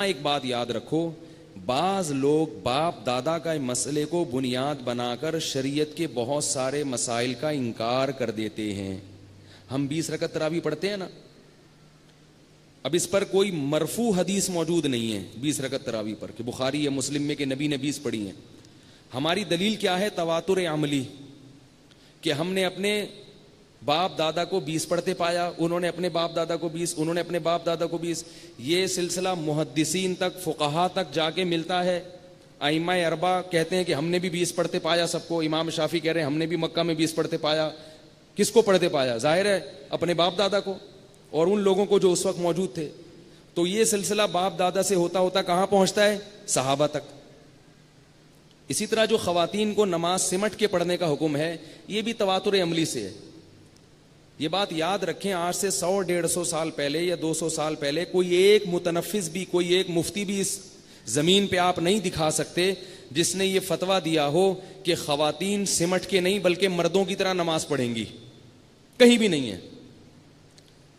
ایک بات یاد رکھو، بعض لوگ باپ دادا کا مسئلے کو بنیاد بنا کر شریعت کے بہت سارے مسائل کا انکار کر دیتے ہیں۔ ہم 20 رکعت تراویح پڑھتے ہیں نا، اب اس پر کوئی مرفوع حدیث موجود نہیں ہے 20 رکعت تراویح پر کہ بخاری یا مسلم میں کہ نبی نے 20 پڑھی ہیں۔ ہماری دلیل کیا ہے؟ تواتر عملی، کہ ہم نے اپنے باپ دادا کو 20 پڑھتے پایا، انہوں نے اپنے باپ دادا کو 20، انہوں نے اپنے باپ دادا کو 20۔ یہ سلسلہ محدثین تک، فقہا تک جا کے ملتا ہے۔ ائمہ اربعہ کہتے ہیں کہ ہم نے بھی 20 پڑھتے پایا سب کو، امام شافعی کہہ رہے ہیں ہم نے بھی مکہ میں 20 پڑھتے پایا۔ کس کو پڑھتے پایا؟ ظاہر ہے اپنے باپ دادا کو اور ان لوگوں کو جو اس وقت موجود تھے۔ تو یہ سلسلہ باپ دادا سے ہوتا ہوتا کہاں پہنچتا ہے؟ صحابہ تک۔ اسی طرح جو خواتین کو نماز سمٹ کے پڑھنے کا حکم ہے، یہ بھی تواتر عملی سے ہے۔ یہ بات یاد رکھیں، آج سے 100-150 سال پہلے یا 200 سال پہلے کوئی ایک متنفذ بھی، کوئی ایک مفتی بھی اس زمین پہ آپ نہیں دکھا سکتے جس نے یہ فتویٰ دیا ہو کہ خواتین سمٹ کے نہیں بلکہ مردوں کی طرح نماز پڑھیں گی، کہیں بھی نہیں ہے۔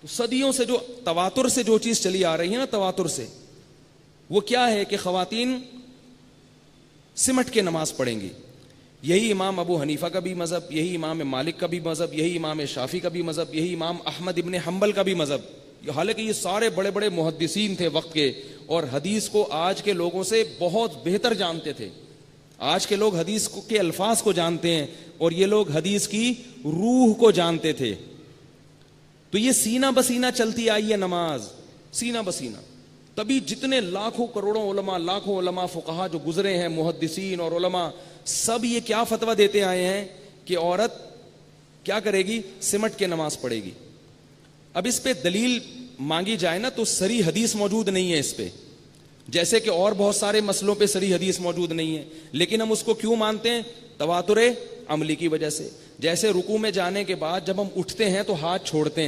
تو صدیوں سے جو تواتر سے جو چیز چلی آ رہی ہے نا، تواتر سے، وہ کیا ہے کہ خواتین سمٹ کے نماز پڑھیں گی۔ یہی امام ابو حنیفہ کا بھی مذہب، یہی امام مالک کا بھی مذہب، یہی امام شافعی کا بھی مذہب، یہی امام احمد ابن حنبل کا بھی مذہب۔ حالانکہ یہ سارے بڑے بڑے محدثین تھے وقت کے، اور حدیث کو آج کے لوگوں سے بہت بہتر جانتے تھے۔ آج کے لوگ حدیث کے الفاظ کو جانتے ہیں اور یہ لوگ حدیث کی روح کو جانتے تھے۔ تو یہ سینہ بسینہ چلتی آئی ہے نماز، سینہ بسینہ۔ تبھی جتنے لاکھوں کروڑوں علماء فقہا جو گزرے ہیں، محدثین اور علماء، سب یہ کیا فتویٰ دیتے آئے ہیں کہ عورت کیا کرے گی؟ سمٹ کے نماز پڑھے گی۔ اب اس پہ دلیل مانگی جائے نا تو صریح حدیث موجود نہیں ہے اس پہ، جیسے کہ اور بہت سارے مسئلوں پہ صریح حدیث موجود نہیں ہے، لیکن ہم اس کو کیوں مانتے ہیں؟ تواتر عملی کی وجہ سے۔ جیسے رکوع میں جانے کے بعد جب ہم اٹھتے ہیں تو ہاتھ چھوڑتے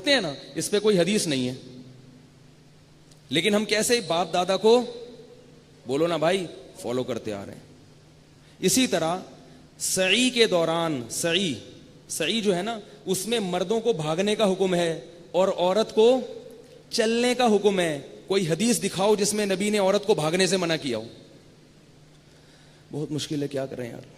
ہیں نا، اس پہ کوئی حدیث نہیں ہے، لیکن ہم کیسے باپ دادا کو، بولو نا بھائی، فالو کرتے آ رہے ہیں۔ اسی طرح سعی کے دوران، سعی جو ہے نا، اس میں مردوں کو بھاگنے کا حکم ہے اور عورت کو چلنے کا حکم ہے۔ کوئی حدیث دکھاؤ جس میں نبی نے عورت کو بھاگنے سے منع کیا ہو۔ بہت مشکل ہے، کیا کریں یار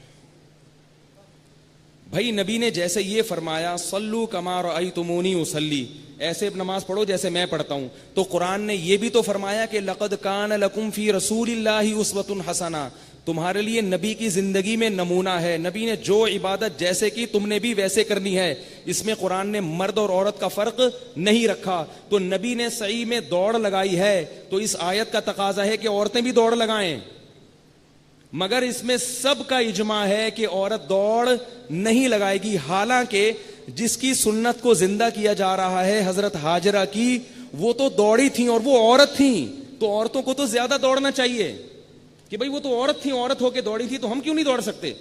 بھائی؟ نبی نے جیسے یہ فرمایا صلو کما رأیتمونی اصلی، ایسے نماز پڑھو جیسے میں پڑھتا ہوں، تو قرآن نے یہ بھی تو فرمایا کہ لقد کان لکم فی رسول اللہ اسوۃ حسنہ، تمہارے لیے نبی کی زندگی میں نمونہ ہے۔ نبی نے جو عبادت جیسے کی تم نے بھی ویسے کرنی ہے۔ اس میں قرآن نے مرد اور عورت کا فرق نہیں رکھا۔ تو نبی نے سعی میں دوڑ لگائی ہے تو اس آیت کا تقاضا ہے کہ عورتیں بھی دوڑ لگائیں، مگر اس میں سب کا اجماع ہے کہ عورت دوڑ نہیں لگائے گی۔ حالانکہ جس کی سنت کو زندہ کیا جا رہا ہے حضرت ہاجرہ کی، وہ تو دوڑی تھیں اور وہ عورت تھیں، تو عورتوں کو تو زیادہ دوڑنا چاہیے کہ بھئی وہ تو عورت تھی، عورت ہو کے دوڑی تھی، تو ہم کیوں نہیں دوڑ سکتے؟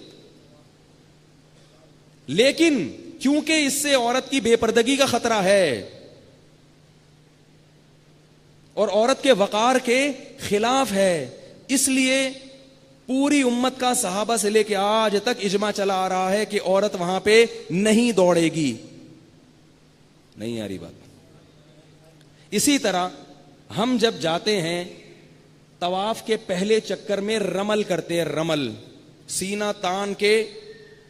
لیکن کیونکہ اس سے عورت کی بے پردگی کا خطرہ ہے اور عورت کے وقار کے خلاف ہے، اس لیے پوری امت کا صحابہ سے لے کے آج تک اجماع چلا آ رہا ہے کہ عورت وہاں پہ نہیں دوڑے گی۔ نہیں آ رہی بات؟ اسی طرح ہم جب جاتے ہیں طواف کے پہلے چکر میں رمل کرتے ہیں، رمل، سینہ تان کے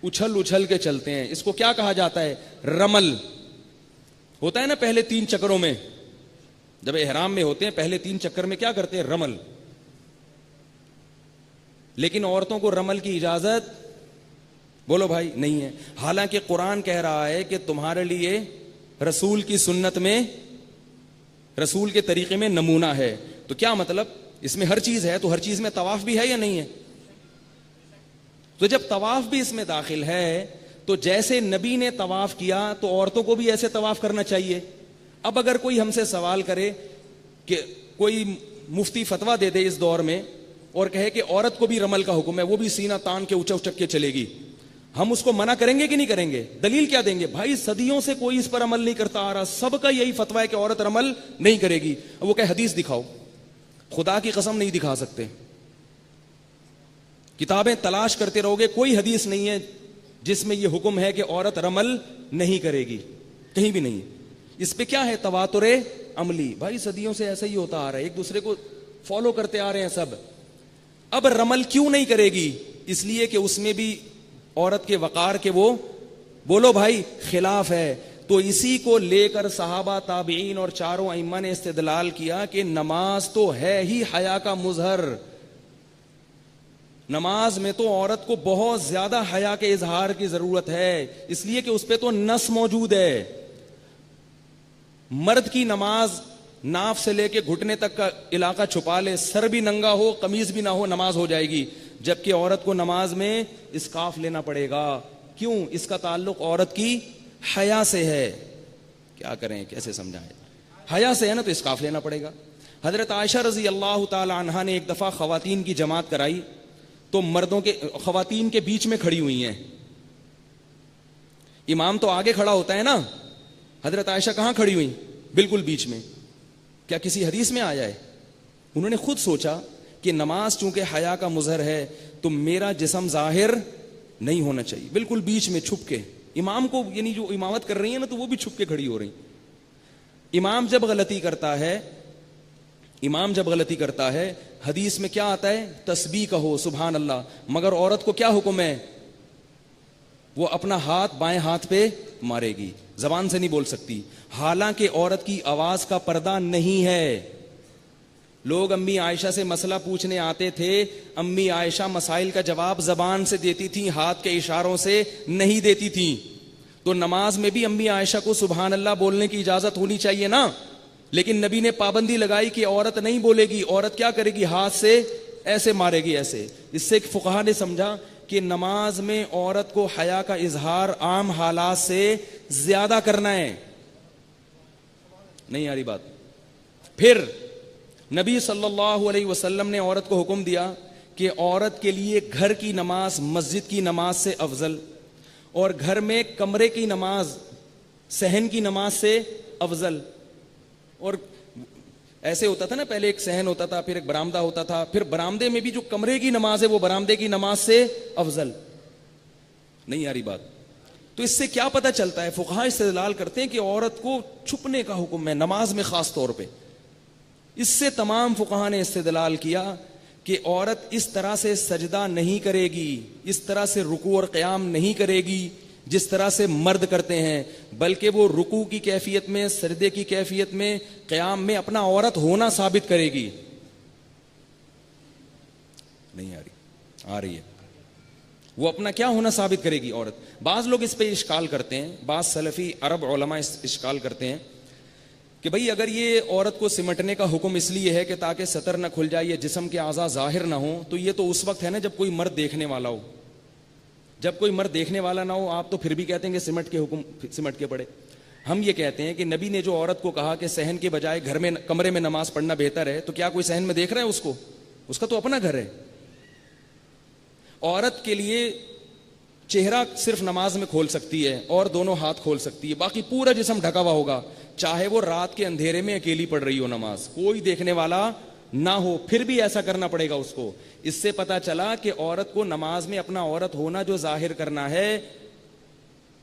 اچھل کے چلتے ہیں، اس کو کیا کہا جاتا ہے؟ رمل ہوتا ہے نا پہلے 3 چکروں میں، جب احرام میں ہوتے ہیں پہلے 3 چکر میں کیا کرتے ہیں؟ رمل۔ لیکن عورتوں کو رمل کی اجازت، بولو بھائی، نہیں ہے۔ حالانکہ قرآن کہہ رہا ہے کہ تمہارے لیے رسول کی سنت میں، رسول کے طریقے میں نمونہ ہے۔ تو کیا مطلب؟ اس میں ہر چیز ہے، تو ہر چیز میں طواف بھی ہے یا نہیں ہے؟ تو جب طواف بھی اس میں داخل ہے تو جیسے نبی نے طواف کیا تو عورتوں کو بھی ایسے طواف کرنا چاہیے۔ اب اگر کوئی ہم سے سوال کرے کہ کوئی مفتی فتویٰ دے دے اس دور میں اور کہے کہ عورت کو بھی رمل کا حکم ہے، وہ بھی سینہ تان کے اچک کے چلے گی، ہم اس کو منع کریں گے کہ نہیں کریں گے؟ دلیل کیا دیں گے؟ بھائی صدیوں سے کوئی اس پر عمل نہیں کرتا آ رہا، سب کا یہی فتویٰ ہے کہ عورت رمل نہیں کرے گی۔ اب وہ کہ حدیث دکھاؤ، خدا کی قسم نہیں دکھا سکتے۔ کتابیں تلاش کرتے رہو گے، کوئی حدیث نہیں ہے جس میں یہ حکم ہے کہ عورت رمل نہیں کرے گی، کہیں بھی نہیں۔ اس پہ کیا ہے؟ تواتر عملی. بھائی صدیوں سے ایسا ہی ہوتا آ رہا ہے, ایک دوسرے کو فالو کرتے آ رہے ہیں سب. اب رمل کیوں نہیں کرے گی؟ اس لیے کہ اس میں بھی عورت کے وقار کے وہ بولو بھائی خلاف ہے. تو اسی کو لے کر صحابہ تابعین اور چاروں ائمہ نے استدلال کیا کہ نماز تو ہے ہی حیا کا مظہر. نماز میں تو عورت کو بہت زیادہ حیا کے اظہار کی ضرورت ہے, اس لیے کہ اس پہ تو نص موجود ہے. مرد کی نماز ناف سے لے کے گھٹنے تک کا علاقہ چھپا لے, سر بھی ننگا ہو, قمیض بھی نہ ہو, نماز ہو جائے گی. جبکہ عورت کو نماز میں اسکارف لینا پڑے گا. کیوں؟ اس کا تعلق عورت کی حیا سے ہے. کیا کریں, کیسے سمجھائیں؟ حیا سے ہے نا, تو اسکارف لینا پڑے گا. حضرت عائشہ رضی اللہ تعالی عنہا نے ایک دفعہ خواتین کی جماعت کرائی, تو مردوں کے خواتین کے بیچ میں کھڑی ہوئی ہیں. امام تو آگے کھڑا ہوتا ہے نا, حضرت عائشہ کہاں کھڑی ہوئی؟ بالکل بیچ میں. کیا کسی حدیث میں آیا ہے؟ انہوں نے خود سوچا کہ نماز چونکہ حیا کا مظہر ہے تو میرا جسم ظاہر نہیں ہونا چاہیے, بالکل بیچ میں چھپ کے. امام کو یعنی جو امامت کر رہی ہیں نا, تو وہ بھی چھپ کے کھڑی ہو رہی. امام جب غلطی کرتا ہے حدیث میں کیا آتا ہے؟ تسبیح کہو سبحان اللہ. مگر عورت کو کیا حکم ہے؟ وہ اپنا ہاتھ بائیں ہاتھ پہ مارے گی, زبان سے نہیں بول سکتی. حالانکہ عورت کی آواز کا پردہ نہیں ہے. لوگ امی عائشہ سے مسئلہ پوچھنے آتے تھے, امی عائشہ مسائل کا جواب زبان سے دیتی تھی, ہاتھ کے اشاروں سے نہیں دیتی تھی. تو نماز میں بھی امی عائشہ کو سبحان اللہ بولنے کی اجازت ہونی چاہیے نا. لیکن نبی نے پابندی لگائی کہ عورت نہیں بولے گی. عورت کیا کرے گی؟ ہاتھ سے ایسے مارے گی, ایسے. اس سے فقہا نے سمجھا کہ نماز میں عورت کو حیا کا اظہار عام حالات سے زیادہ کرنا ہے. نہیں آ رہی بات؟ پھر نبی صلی اللہ علیہ وسلم نے عورت کو حکم دیا کہ عورت کے لیے گھر کی نماز مسجد کی نماز سے افضل, اور گھر میں کمرے کی نماز صحن کی نماز سے افضل. اور ایسے ہوتا تھا نا, پہلے ایک صحن ہوتا تھا, پھر ایک برآمدہ ہوتا تھا, پھر برآمدے میں بھی جو کمرے کی نماز ہے وہ برآمدے کی نماز سے افضل. نہیں آ رہی بات؟ تو اس سے کیا پتہ چلتا ہے؟ فقہا استدلال کرتے ہیں کہ عورت کو چھپنے کا حکم ہے نماز میں خاص طور پہ. اس سے تمام فقہا نے استدلال کیا کہ عورت اس طرح سے سجدہ نہیں کرے گی, اس طرح سے رکوع اور قیام نہیں کرے گی جس طرح سے مرد کرتے ہیں, بلکہ وہ رکوع کی کیفیت میں, سجدے کی کیفیت میں, قیام میں اپنا عورت ہونا ثابت کرے گی. نہیں آ رہی ہے. وہ اپنا کیا ہونا ثابت کرے گی عورت. بعض لوگ اس پہ اشکال کرتے ہیں, بعض سلفی عرب علماء اشکال کرتے ہیں کہ بھئی اگر یہ عورت کو سمٹنے کا حکم اس لیے ہے کہ تاکہ سطر نہ کھل جائے, یہ جسم کے اعضاء ظاہر نہ ہوں, تو یہ تو اس وقت ہے نا جب کوئی مرد دیکھنے والا ہو. جب کوئی مرد دیکھنے والا نہ ہو آپ تو پھر بھی کہتے ہیں کہ سمٹ کے پڑے. ہم یہ کہتے ہیں کہ نبی نے جو عورت کو کہا کہ صحن کے بجائے گھر میں کمرے میں نماز پڑھنا بہتر ہے, تو کیا کوئی صحن میں دیکھ رہا ہے اس کو؟ اس کا تو اپنا گھر ہے. عورت کے لیے چہرہ صرف نماز میں کھول سکتی ہے اور دونوں ہاتھ کھول سکتی ہے, باقی پورا جسم ڈھکا ہوا ہوگا, چاہے وہ رات کے اندھیرے میں اکیلی پڑھ رہی ہو نماز, کوئی دیکھنے والا نہ ہو, پھر بھی ایسا کرنا پڑے گا اس کو. اس سے پتا چلا کہ عورت کو نماز میں اپنا عورت ہونا جو ظاہر کرنا ہے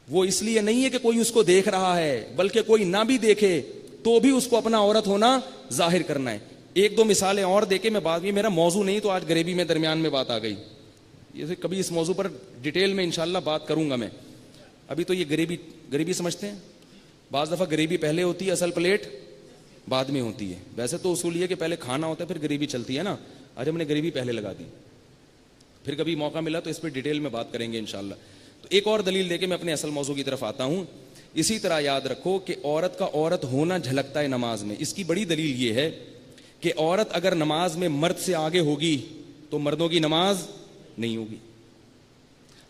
وہ اس لیے نہیں ہے کہ کوئی اس کو دیکھ رہا ہے, بلکہ کوئی نہ بھی دیکھے تو بھی اس کو اپنا عورت ہونا ظاہر کرنا ہے. ایک دو مثالیں اور دے کے میں بعد میں, میرا موضوع نہیں تو آج غریبی میں درمیان میں بات آ گئی, یہ کبھی اس موضوع پر ڈیٹیل میں انشاءاللہ بات کروں گا میں. ابھی تو یہ غریبی سمجھتے ہیں. بعض دفعہ غریبی پہلے ہوتی ہے, اصل پلیٹ بعد میں ہوتی ہے. ویسے تو اصول یہ کہ پہلے کھانا ہوتا ہے پھر غریبی چلتی ہے نا. آج ہم نے غریبی پہلے لگا دی, پھر کبھی موقع ملا تو اس پہ ڈیٹیل میں بات کریں گے انشاءاللہ. تو ایک اور دلیل دے کے میں اپنے اصل موضوع کی طرف آتا ہوں. اسی طرح یاد رکھو کہ عورت کا عورت ہونا جھلکتا ہے نماز میں. اس کی بڑی دلیل یہ ہے کہ عورت اگر نماز میں مرد سے آگے ہوگی تو مردوں کی نماز نہیں ہوگی.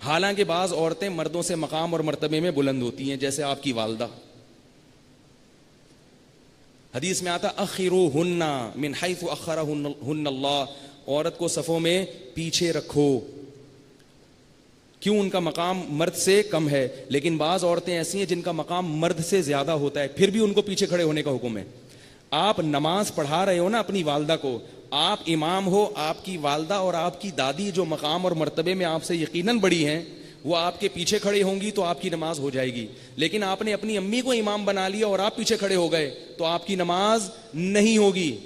حالانکہ بعض عورتیں مردوں سے مقام اور مرتبے میں بلند ہوتی ہیں, جیسے آپ کی والدہ. حدیث میں آتا اخروہن من حیث اخرہن اللہ, عورت کو صفوں میں پیچھے رکھو. کیوں؟ ان کا مقام مرد سے کم ہے. لیکن بعض عورتیں ایسی ہیں جن کا مقام مرد سے زیادہ ہوتا ہے, پھر بھی ان کو پیچھے کھڑے ہونے کا حکم ہے. آپ نماز پڑھا رہے ہو نا اپنی والدہ کو, آپ امام ہو, آپ کی والدہ اور آپ کی دادی جو مقام اور مرتبے میں آپ سے یقیناً بڑی ہیں, وہ آپ کے پیچھے کھڑے ہوں گی تو آپ کی نماز ہو جائے گی، لیکن آپ نے اپنی امی کو امام بنا لیا اور آپ پیچھے کھڑے ہو گئے تو آپ کی نماز نہیں ہوگی۔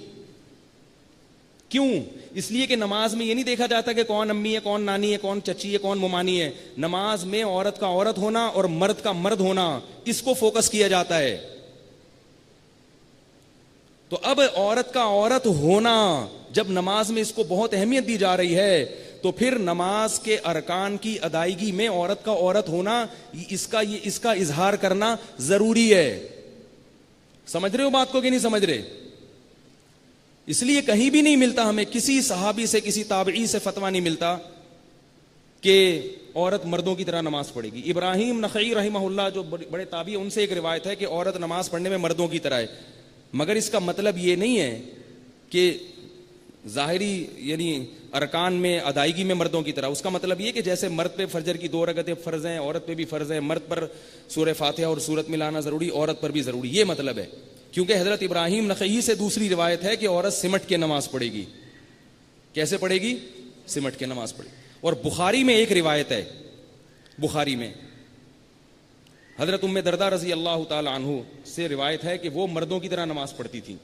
کیوں؟ اس لیے کہ نماز میں یہ نہیں دیکھا جاتا کہ کون امی ہے، کون نانی ہے، کون چچی ہے، کون ممانی ہے۔ نماز میں عورت کا عورت ہونا اور مرد کا مرد ہونا، اس کو فوکس کیا جاتا ہے۔ تو اب عورت کا عورت ہونا جب نماز میں اس کو بہت اہمیت دی جا رہی ہے، تو پھر نماز کے ارکان کی ادائیگی میں عورت کا عورت ہونا، اس کا اظہار کرنا ضروری ہے۔ سمجھ رہے ہو بات کو کہ نہیں سمجھ رہے؟ اس لیے کہیں بھی نہیں ملتا ہمیں، کسی صحابی سے کسی تابعی سے فتویٰ نہیں ملتا کہ عورت مردوں کی طرح نماز پڑھے گی۔ ابراہیم نخعی رحمہ اللہ جو بڑے تابعی، ان سے ایک روایت ہے کہ عورت نماز پڑھنے میں مردوں کی طرح ہے، مگر اس کا مطلب یہ نہیں ہے کہ ظاہری یعنی ارکان میں ادائیگی میں مردوں کی طرح۔ اس کا مطلب یہ کہ جیسے مرد پہ فجر کی 2 رکعتیں فرض ہیں، عورت پہ بھی فرض ہے، مرد پر سورہ فاتحہ اور سورت ملانا ضروری، عورت پر بھی ضروری، یہ مطلب ہے۔ کیونکہ حضرت ابراہیم نخعی سے دوسری روایت ہے کہ عورت سمٹ کے نماز پڑھے گی۔ کیسے پڑھے گی؟ سمٹ کے نماز پڑھے گی۔ اور بخاری میں ایک روایت ہے، بخاری میں حضرت ام درداء رضی اللہ تعالی عنہ سے روایت ہے کہ وہ مردوں کی طرح نماز پڑھتی تھی۔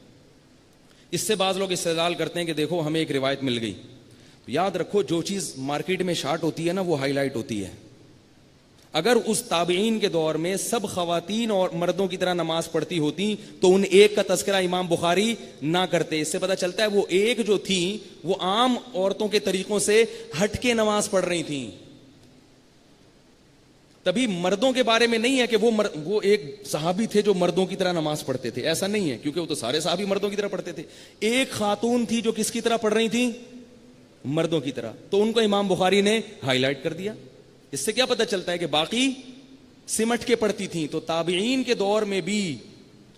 اس سے بعض لوگ استدلال کرتے ہیں کہ دیکھو ہمیں ایک روایت مل گئی۔ یاد رکھو جو چیز مارکیٹ میں شارٹ ہوتی ہے نا، وہ ہائی لائٹ ہوتی ہے۔ اگر اس تابعین کے دور میں سب خواتین اور مردوں کی طرح نماز پڑھتی ہوتی تو ان ایک کا تذکرہ امام بخاری نہ کرتے۔ اس سے پتہ چلتا ہے وہ ایک جو تھی وہ عام عورتوں کے طریقوں سے ہٹ کے نماز پڑھ رہی تھیں۔ تبھی مردوں کے بارے میں نہیں ہے کہ وہ ایک صحابی تھے جو مردوں کی طرح نماز پڑھتے تھے، ایسا نہیں ہے، کیونکہ وہ تو سارے صحابی مردوں کی طرح پڑھتے تھے۔ ایک خاتون تھی جو کس کی طرح پڑھ رہی تھی؟ مردوں کی طرح، تو ان کو امام بخاری نے ہائی لائٹ کر دیا۔ اس سے کیا پتہ چلتا ہے کہ باقی سمٹ کے پڑھتی تھیں۔ تو تابعین کے دور میں بھی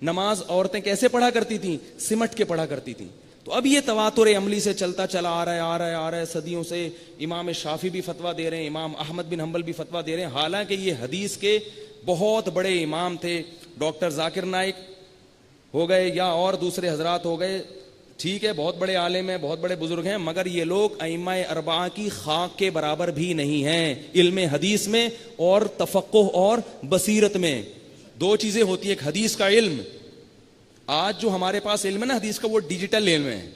نماز عورتیں کیسے پڑھا کرتی تھیں؟ سمٹ کے پڑھا کرتی تھیں۔ تو اب یہ تواتر عملی سے چلتا چلا آ رہا ہے صدیوں سے۔ امام شافعی بھی فتویٰ دے رہے ہیں، امام احمد بن حنبل بھی فتویٰ دے رہے ہیں، حالانکہ یہ حدیث کے بہت بڑے امام تھے۔ ڈاکٹر ذاکر نائک ہو گئے یا اور دوسرے حضرات ہو گئے، ٹھیک ہے، بہت بڑے عالم ہیں، بہت بڑے بزرگ ہیں، مگر یہ لوگ ائمہ اربعہ کی خاک کے برابر بھی نہیں ہیں علم حدیث میں اور تفقہ اور بصیرت میں۔ دو چیزیں ہوتی ہیں، ایک حدیث کا علم۔ آج جو ہمارے پاس علم ہے نا حدیث کا، وہ ڈیجیٹل علم ہے۔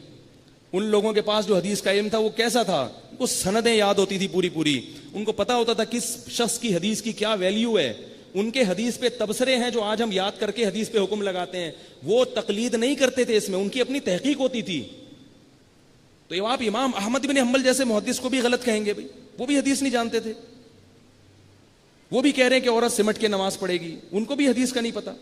ان لوگوں کے پاس جو حدیث کا علم تھا وہ کیسا تھا؟ ان کو سندیں یاد ہوتی تھی پوری، ان کو پتا ہوتا تھا کس شخص کی حدیث کی کیا ویلیو ہے۔ ان کے حدیث پہ تبصرے ہیں جو آج ہم یاد کر کے حدیث پہ حکم لگاتے ہیں، وہ تقلید نہیں کرتے تھے، اس میں ان کی اپنی تحقیق ہوتی تھی۔ تو آپ امام احمد بن حنبل جیسے محدث کو بھی غلط کہیں گے، بھائی وہ بھی حدیث نہیں جانتے تھے، وہ بھی کہہ رہے ہیں کہ عورت سمٹ کے نماز پڑھے گی، ان کو بھی حدیث کا نہیں پتا۔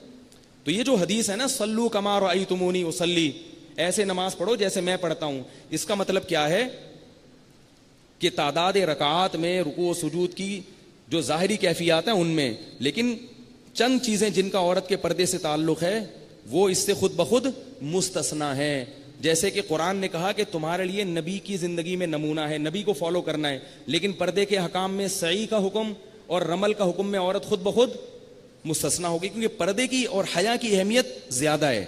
تو یہ جو حدیث ہے نا، صلو کما رأیتمونی اصلی، ایسے نماز پڑھو جیسے میں پڑھتا ہوں، اس کا مطلب کیا ہے کہ تعداد رکعات میں رکوع و سجود کی جو ظاہری کیفیات ہیں ان میں، لیکن چند چیزیں جن کا عورت کے پردے سے تعلق ہے وہ اس سے خود بخود مستثنا ہے۔ جیسے کہ قرآن نے کہا کہ تمہارے لیے نبی کی زندگی میں نمونہ ہے، نبی کو فالو کرنا ہے، لیکن پردے کے حکام میں سعی کا حکم اور رمل کا حکم میں عورت خود بخود مستثنا ہوگی، کیونکہ پردے کی اور حیا کی اہمیت زیادہ ہے،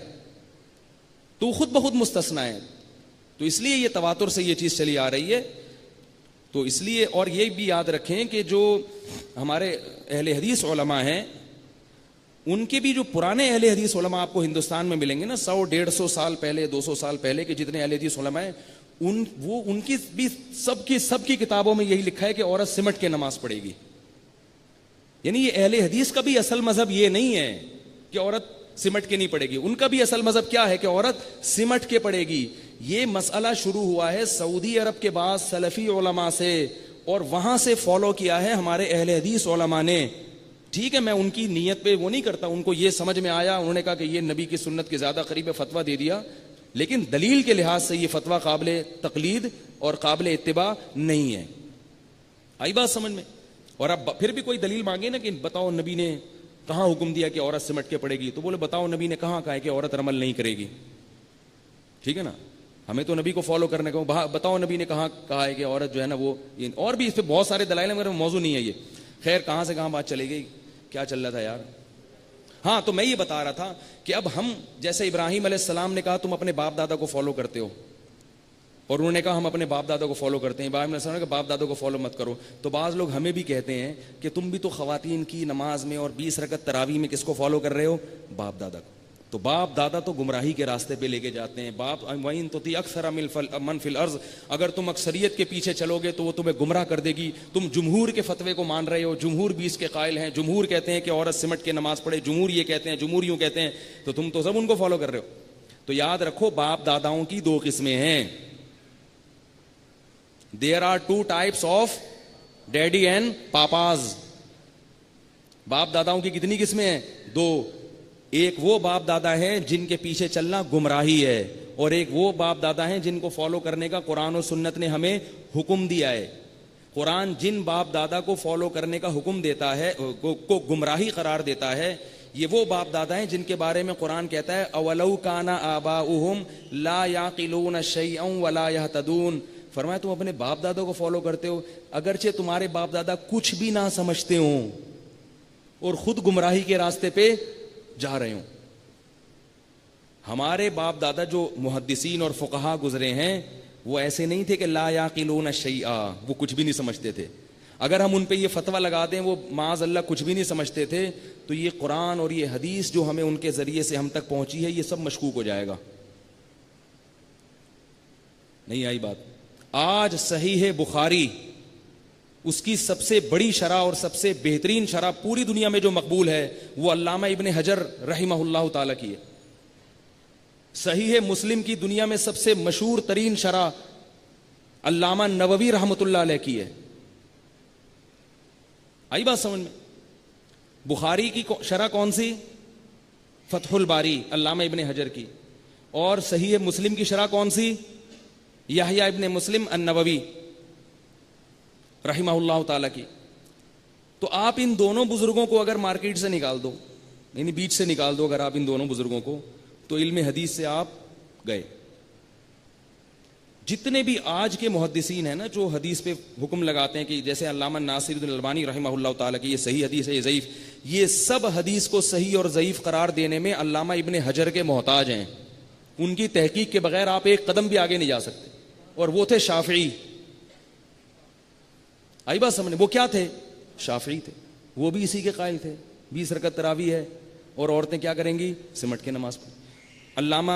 تو خود بخود مستثنا ہے۔ تو اس لیے یہ تواتر سے یہ چیز چلی آ رہی ہے۔ تو اس لیے، اور یہ بھی یاد رکھیں کہ جو ہمارے اہل حدیث علماء ہیں، ان کے بھی جو پرانے اہل حدیث علماء آپ کو ہندوستان میں ملیں گے نا، 100-150 سال پہلے، 200 سال پہلے کے جتنے اہل حدیث علماء ہیں، ان کی بھی سب کی کتابوں میں یہی لکھا ہے کہ عورت سمٹ کے نماز پڑھے گی۔ یعنی یہ اہل حدیث کا بھی اصل مذہب یہ نہیں ہے کہ عورت سمٹ کے نہیں پڑے گی، ان کا بھی اصل مذہب کیا ہے کہ عورت سمٹ کے پڑے گی۔ یہ مسئلہ شروع ہوا ہے سعودی عرب کے بعد سلفی علماء سے، اور وہاں سے فالو کیا ہے ہمارے اہل حدیث علماء نے۔ ٹھیک ہے، میں ان کی نیت پہ وہ نہیں کرتا، ان کو یہ سمجھ میں آیا، انہوں نے کہا کہ یہ نبی کی سنت کے زیادہ قریب فتویٰ دے دیا، لیکن دلیل کے لحاظ سے یہ فتویٰ قابل تقلید اور قابل اتباع نہیں ہے۔ آئی بات سمجھ میں؟ اور اب پھر بھی کوئی دلیل مانگے نا کہ بتاؤ نبی نے کہاں حکم دیا کہ عورت سمٹ کے پڑے گی، تو بولے بتاؤ نبی نے کہاں کہا ہے کہ عورت رمل نہیں کرے گی۔ ٹھیک ہے نا، ہمیں تو نبی کو فالو کرنے کا، بتاؤ نبی نے کہاں کہا ہے کہ عورت جو ہے نا وہ، اور بھی اس پہ بہت سارے دلائل ہیں مگر موضوع نہیں ہے یہ۔ خیر، کہاں سے کہاں بات چلے گئی، کیا چل رہا تھا یار؟ ہاں، تو میں یہ بتا رہا تھا کہ اب ہم جیسے ابراہیم علیہ السلام نے کہا تم اپنے باپ دادا کو فالو کرتے ہو، اور انہوں نے کہا ہم اپنے باپ دادا کو فالو کرتے ہیں. ابراہیم علیہ السلام نے کہا باپ دادا کو فالو مت کرو. تو بعض لوگ ہمیں بھی کہتے ہیں کہ تم بھی تو خواتین کی نماز میں اور 20 رکعت تراویح میں کس کو فالو کر رہے ہو؟ باپ دادا کو. تو باپ دادا تو گمراہی کے راستے پہ لے کے جاتے ہیں. باپ وَإِن تُطِعْ أَكْثَرَ مَنْ فِي الْأَرْضِ، اگر تم اکثریت کے پیچھے چلو گے تو وہ تمہیں گمراہ کر دے گی. تم جمہور کے فتوے کو مان رہے ہو، جمہور 20 کے قائل ہیں، جمہور کہتے ہیں کہ عورت سمٹ کے نماز پڑھے، جمہور یہ کہتے ہیں، جمہور یوں کہتے ہیں، تو تم تو سب ان کو فالو کر رہے ہو. تو یاد رکھو باپ داداؤں کی 2 قسمیں ہیں. There are 2 types of daddy and papas. باپ داداؤں کی کتنی قسمیں ہیں؟ 2. ایک وہ باپ دادا ہیں جن کے پیچھے چلنا گمراہی ہے، اور ایک وہ باپ دادا ہیں جن کو فالو کرنے کا قرآن و سنت نے ہمیں حکم دیا ہے. قرآن جن باپ دادا کو فالو کرنے کا حکم دیتا ہے کو گمراہی قرار دیتا ہے، یہ وہ باپ دادا ہیں جن کے بارے میں قرآن کہتا ہے اولو کان آباؤہم لا یعقلون شیئا ولا یہتدون. فرمایا تم اپنے باپ دادا کو فالو کرتے ہو اگرچہ تمہارے باپ دادا کچھ بھی نہ سمجھتے ہوں اور خود گمراہی کے راستے پہ جا رہے ہوں. ہمارے باپ دادا جو محدثین اور فقہا گزرے ہیں وہ ایسے نہیں تھے کہ لا یعقلون شیئا، وہ کچھ بھی نہیں سمجھتے تھے. اگر ہم ان پہ یہ فتویٰ لگا دیں وہ معاذ اللہ کچھ بھی نہیں سمجھتے تھے تو یہ قرآن اور یہ حدیث جو ہمیں ان کے ذریعے سے ہم تک پہنچی ہے یہ سب مشکوک ہو جائے گا. نہیں آئی بات؟ آج صحیح بخاری اس کی سب سے بڑی شرح اور سب سے بہترین شرح پوری دنیا میں جو مقبول ہے وہ علامہ ابن حجر رحمہ اللہ تعالی کی ہے. صحیح مسلم کی دنیا میں سب سے مشہور ترین شرح علامہ نووی رحمۃ اللہ علیہ کی ہے. آئی بات سمجھ میں؟ بخاری کی شرح کون سی؟ فتح الباری علامہ ابن حجر کی. اور صحیح مسلم کی شرح کون سی؟ یحییٰ ابن مسلم النووی رحمہ اللہ تعالی کی. تو آپ ان دونوں بزرگوں کو اگر مارکیٹ سے نکال دو، یعنی بیچ سے نکال دو اگر آپ ان دونوں بزرگوں کو، تو علم حدیث سے آپ گئے. جتنے بھی آج کے محدثین ہیں نا جو حدیث پہ حکم لگاتے ہیں کہ جیسے علامہ ناصر الدین الالبانی رحمہ اللہ تعالیٰ کی یہ صحیح حدیث ہے یہ ضعیف، یہ سب حدیث کو صحیح اور ضعیف قرار دینے میں علامہ ابن حجر کے محتاج ہیں. ان کی تحقیق کے بغیر آپ ایک قدم بھی آگے نہیں جا سکتے. اور وہ تھے شافعی. آئی بات سمجھنے؟ وہ کیا تھے؟ شافعی تھے. وہ بھی اسی کے قائل تھے 20 رکعت تراویح ہے اور عورتیں کیا کریں گی؟ سمٹ کے نماز پڑھیں. علامہ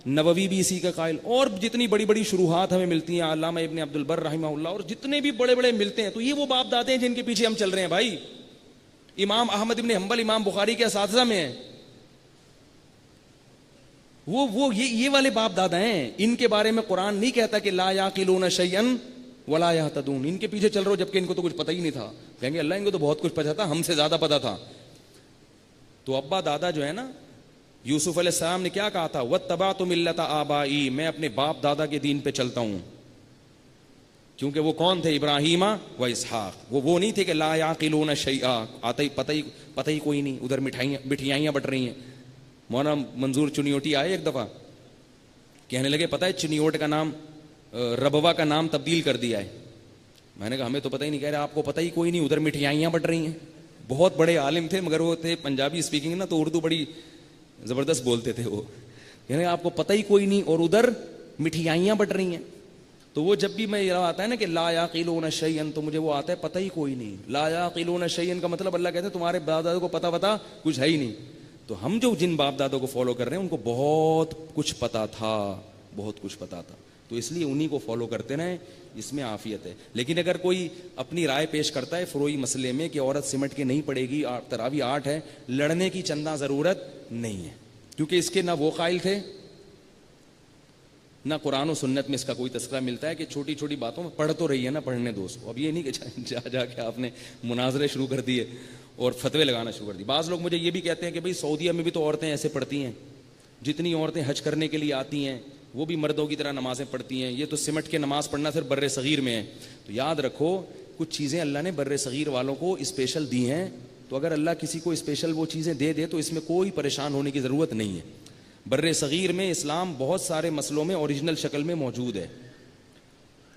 نووی بھی اسی کا قائل. اور جتنی بڑی بڑی شروحات ہمیں ملتی ہیں علامہ ابن عبد البر رحمہ اللہ اور جتنے بھی بڑے بڑے ملتے ہیں تو یہ وہ باپ دادے ہیں جن کے پیچھے ہم چل رہے ہیں بھائی. امام احمد ابن حنبل امام بخاری کے اساتذہ میں ہیں. وہ یہ والے باپ دادا ہیں. ان کے بارے میں قرآن نہیں کہتا کہ لا یعقلون شیئا ولا یہتدون. ان کے پیچھے چل رہے ہو جبکہ ان کو تو کچھ پتہ ہی نہیں تھا. کہیں گے اللہ ان کو تو بہت کچھ پتا تھا، ہم سے زیادہ پتا تھا. تو ابا دادا جو ہے نا، یوسف علیہ السلام نے کیا کہا تھا؟ واتبعت ملت آبائی، میں اپنے باپ دادا کے دین پہ چلتا ہوں. کیونکہ وہ کون تھے؟ ابراہیم و اسحاق. وہ نہیں تھے کہ لا یعقلون شیئا، آتا ہی پتہ ہی کوئی نہیں، ادھر مٹھائیاں بٹ رہی ہیں. مولانا منظور چنیوٹی آئے ایک دفعہ، کہنے لگے پتہ ہے چنیوٹ کا نام ربوا کا نام تبدیل کر دیا ہے. میں نے کہا ہمیں تو پتہ ہی نہیں. کہہ رہے آپ کو پتہ ہی کوئی نہیں، ادھر مٹھائیاں بٹ رہی ہیں. بہت بڑے عالم تھے مگر وہ تھے پنجابی اسپیکنگ نا، تو اردو بڑی زبردست بولتے تھے وہ. یعنی آپ کو پتہ ہی کوئی نہیں اور ادھر مٹھائیاں بٹ رہی ہیں. تو وہ جب بھی میں یہ آتا ہے نا کہ لا یعقلون شیئا تو مجھے وہ آتا ہے پتہ ہی کوئی نہیں. لا یعقلون شیئا کا مطلب اللہ کہتے ہیں تمہارے باپ دادا کو پتہ کچھ ہے ہی نہیں. تو ہم جو جن باپ دادوں کو فالو کر رہے ہیں ان کو بہت کچھ پتا تھا، بہت کچھ پتا تھا. تو اس لیے انہی کو فالو کرتے رہیں، اس میں عافیت ہے. لیکن اگر کوئی اپنی رائے پیش کرتا ہے فروئی مسئلے میں کہ عورت سمٹ کے نہیں پڑے گی، تراویح 8 ہے، لڑنے کی چندہ ضرورت نہیں ہے. کیونکہ اس کے نہ وہ قائل تھے نہ قرآن و سنت میں اس کا کوئی تذکرہ ملتا ہے کہ چھوٹی چھوٹی باتوں میں پڑھ تو رہی ہے نا، پڑھنے دو اس کو. اب یہ نہیں کہ جا کے آپ نے مناظرے شروع کر دیے اور فتوے لگانا شروع کر دی. بعض لوگ مجھے یہ بھی کہتے ہیں کہ بھئی سعودیہ میں بھی تو عورتیں ایسے پڑھتی ہیں، جتنی عورتیں حج کرنے کے لیے آتی ہیں وہ بھی مردوں کی طرح نمازیں پڑھتی ہیں. یہ تو سمٹ کے نماز پڑھنا صرف بر صغیر میں ہے. تو یاد رکھو کچھ چیزیں اللہ نے بر صغیر والوں کو اسپیشل دی ہیں. تو اگر اللہ کسی کو اسپیشل وہ چیزیں دے دے تو اس میں کوئی پریشان ہونے کی ضرورت نہیں ہے. بر صغیر میں اسلام بہت سارے مسئلوں میں اوریجنل شکل میں موجود ہے.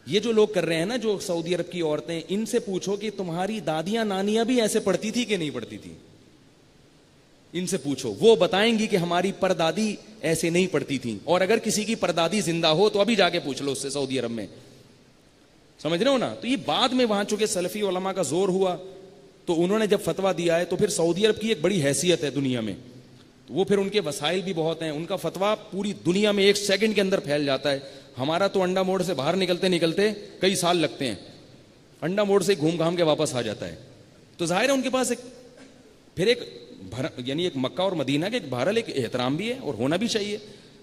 یہ جو لوگ کر رہے ہیں نا، جو سعودی عرب کی عورتیں، ان سے پوچھو کہ تمہاری دادیاں نانیاں بھی ایسے پڑھتی تھی کہ نہیں پڑھتی تھی؟ ان سے پوچھو, وہ بتائیں گی کہ ہماری پردادی ایسے نہیں پڑھتی تھیں, اور اگر کسی کی پردادی زندہ ہو تو ابھی جا کے پوچھ لو اس سے سعودی عرب میں, سمجھ رہے ہو نا. تو یہ بعد میں وہاں چونکہ سلفی علماء کا زور ہوا تو انہوں نے جب فتویٰ دیا ہے تو پھر سعودی عرب کی ایک بڑی حیثیت ہے دنیا میں, تو وہ پھر ان کے وسائل بھی بہت ہیں, ان کا فتویٰ پوری دنیا میں 1 سیکنڈ کے اندر پھیل جاتا ہے. ہمارا تو انڈا موڑ سے باہر نکلتے نکلتے کئی سال لگتے ہیں, انڈا موڑ سے گھوم گھام کے واپس آ جاتا ہے. تو ظاہر ہے ان کے پاس ایک یعنی ایک مکہ اور مدینہ کے ایک بہرحال ایک احترام بھی ہے اور ہونا بھی چاہیے,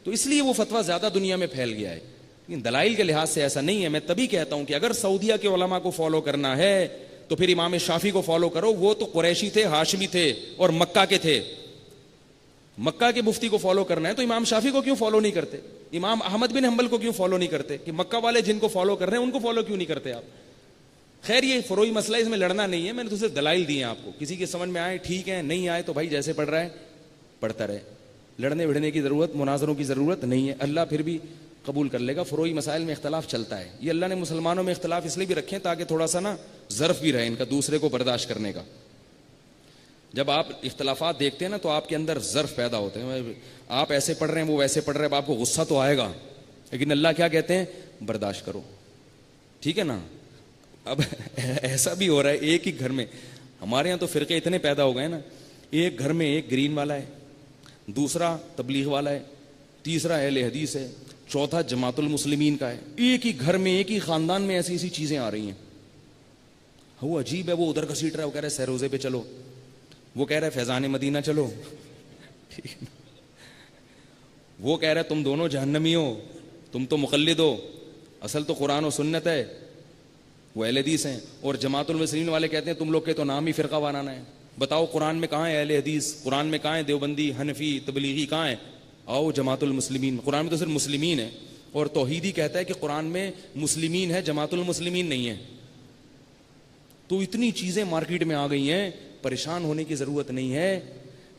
تو اس لیے وہ فتویٰ زیادہ دنیا میں پھیل گیا ہے. لیکن دلائل کے لحاظ سے ایسا نہیں ہے. میں تبھی کہتا ہوں کہ اگر سعودیہ کے علماء کو فالو کرنا ہے تو پھر امام شافعی کو فالو کرو, وہ تو قریشی تھے, ہاشمی تھے اور مکہ کے تھے. مکہ کے مفتی کو فالو کرنا ہے تو امام شافعی کو کیوں فالو نہیں کرتے, امام احمد بن حنبل کو کیوں فالو نہیں کرتے, کہ مکہ والے جن کو فالو کر رہے ہیں ان کو فالو کیوں نہیں کرتے آپ. خیر یہ فروئی مسئلہ, اس میں لڑنا نہیں ہے, میں نے تو صرف دلائل دیے ہیں آپ کو. کسی کے سمجھ میں آئے ٹھیک ہے, نہیں آئے تو بھائی جیسے پڑھ رہا ہے پڑھتا رہے. لڑنے بڑھنے کی ضرورت, مناظروں کی ضرورت نہیں ہے. اللہ پھر بھی قبول کر لے گا. فروئی مسائل میں اختلاف چلتا ہے, یہ اللہ نے مسلمانوں میں اختلاف اس لیے بھی رکھے تاکہ تھوڑا سا نا ظرف بھی رہے ان کا دوسرے کو برداشت کرنے کا. جب آپ اختلافات دیکھتے ہیں نا تو آپ کے اندر ظرف پیدا ہوتے ہیں. آپ ایسے پڑھ رہے ہیں, وہ ویسے پڑھ رہے ہیں, آپ کو غصہ تو آئے گا, لیکن اللہ کیا کہتے ہیں, برداشت کرو, ٹھیک ہے نا. اب ایسا بھی ہو رہا ہے ایک ہی گھر میں, ہمارے یہاں تو فرقے اتنے پیدا ہو گئے نا, ایک گھر میں ایک گرین والا ہے, دوسرا تبلیغ والا ہے, تیسرا اہل حدیث ہے, چوتھا جماعت المسلمین کا ہے. ایک ہی گھر میں ایک ہی خاندان میں ایسی ایسی چیزیں آ رہی ہیں. وہ عجیب ہے, وہ ادھر کا سیٹ رہا ہے, وہ کہہ رہا ہے سہروزے پہ چلو, وہ کہہ رہا ہے فیضان مدینہ چلو, وہ کہہ رہا ہے تم دونوں جہنمی ہو, تم تو مقلد ہو, اصل تو قرآن و سنت ہے, وہ اہل حدیث ہیں. اور جماعت المسلمین والے کہتے ہیں تم لوگ کے تو نام ہی فرقہ وارانہ ہے. بتاؤ قرآن میں کہاں ہے اہل حدیث, قرآن میں کہاں ہے دیوبندی, حنفی, تبلیغی, کہاں ہے؟ آؤ جماعت المسلمین. قرآن میں تو صرف مسلمین ہے, اور توحیدی کہتا ہے کہ قرآن میں مسلمین ہے, جماعت المسلمین نہیں ہے. تو اتنی چیزیں مارکیٹ میں آ گئی ہیں, پریشان ہونے کی ضرورت نہیں ہے.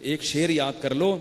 ایک شعر یاد کر لو,